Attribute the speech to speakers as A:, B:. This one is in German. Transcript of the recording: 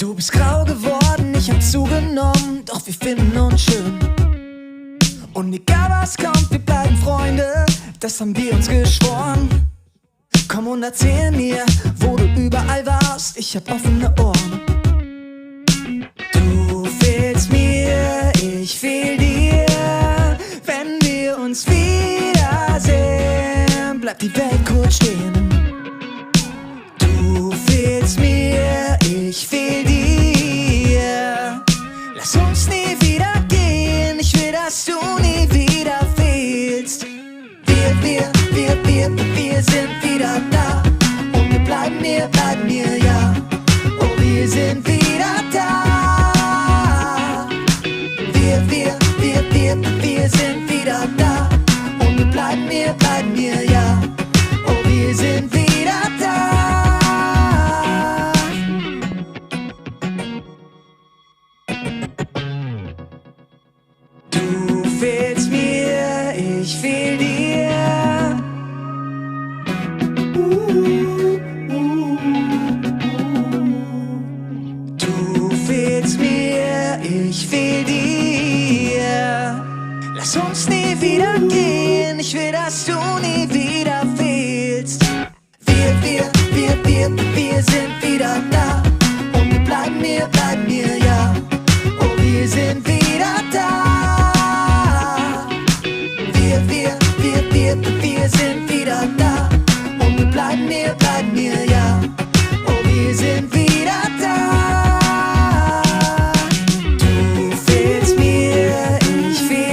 A: Du bist grau geworden, ich hab zugenommen, doch wir finden uns schön. Und egal was kommt, wir bleiben Freunde, das haben wir uns geschworen. Komm und erzähl mir, wo du überall warst, ich hab offene Ohren. Du fehlst mir, ich fehl dir, wenn wir uns wiedersehen, bleibt die Welt kurz stehen. Du fehlst mir, ich fehl dir, lass uns nie wieder gehen, ich will, dass du nie wieder fehlst. Wir sind wieder da und wir bleiben hier, ja. Oh, wir sind wieder da. Wir sind wieder da und wir bleiben hier, ja. Oh, wir sind wieder da. Du fehlst mir, ich fehl dir. Du fehlst mir, ich fehl dir. Lass uns nie wieder gehen, ich will, dass du nie wieder fehlst. Wir sind wieder